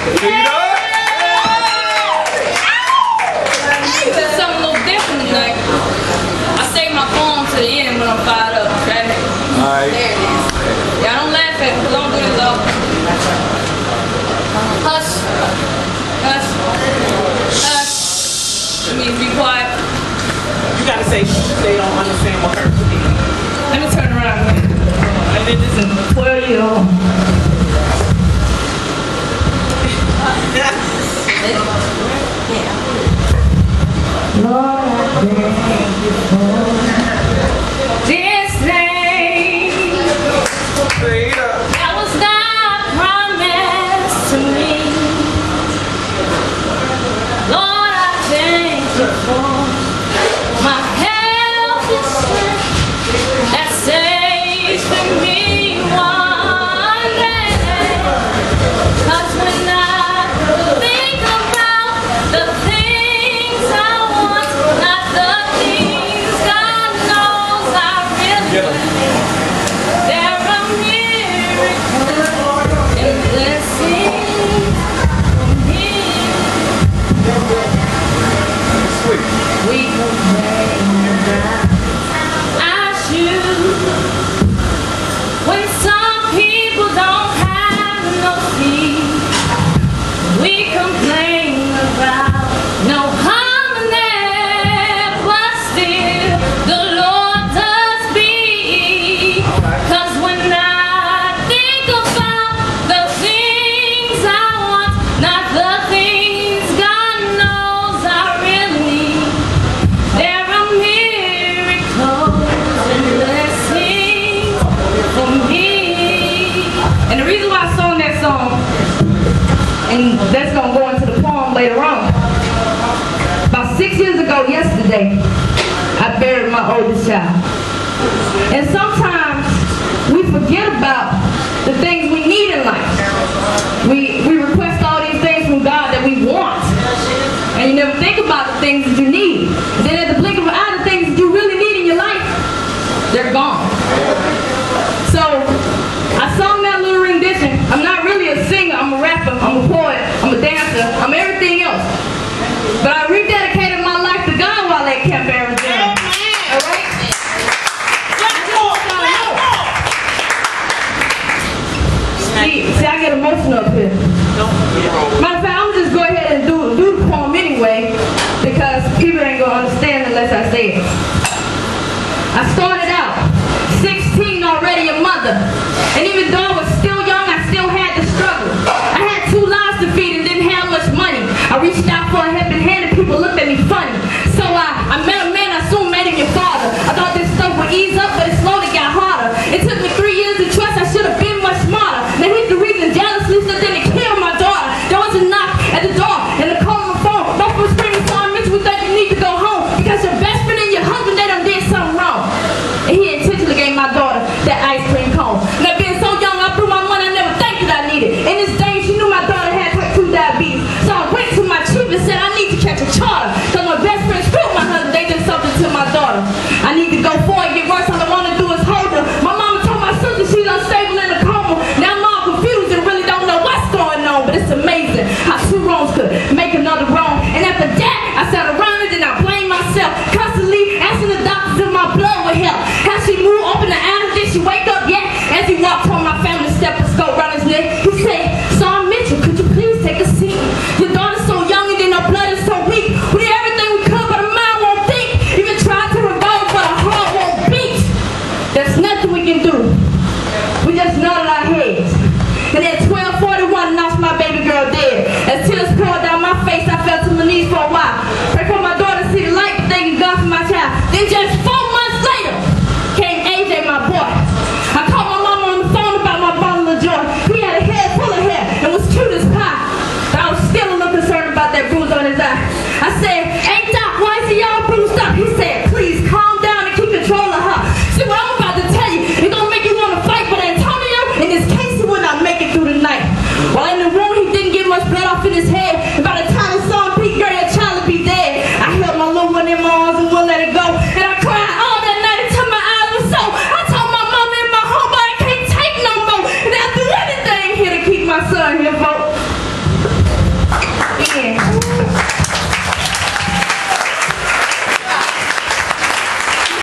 It's something a little different tonight. I save my phone to the end when I'm fired up, okay? Alright. There it is. Y'all don't laugh at me, because I don't do this often. Hush. Hush. Hush. That means be quiet. You gotta say they don't understand what hurt means. Let me turn around. I did this in 12 years old. Lord, I thank you for this day. That was not promised to me. Lord, I thank you for my health and strength that saves me one day. 'Cause when I think about the things I want, not the things God knows I really need, there are miracles and blessings from Him. We complain about our shoes when some people don't have no feet. We complain about no harmony, but still the Lord does speak. 'Cause when I think about the things I want, not the things God knows I really need, there are miracles and blessings for me. And the reason why I sung that song, and that's going to go into the poem later on. About 6 years ago yesterday, I buried my oldest child. And sometimes we forget about the things we need in life. We request all these things from God that we want. And you never think about the things that you need. Then at the blink of an eye, the things that you really need in your life, they're gone. So I sung that little rendition. I'm not really a singer, I'm a rapper, I'm a poet, I'm a dancer, I'm everything else. But I rededicated my life to God while at Camp Arizona. Alright? See, I get emotional up here. Matter of fact, I'm just go ahead and do the poem anyway, because people ain't gonna understand unless I say it. I started out 16, already a mother, and even though I was still young, I still had to struggle. I had 2 lives to feed and didn't have much money. I reached out for a helping hand and people looked at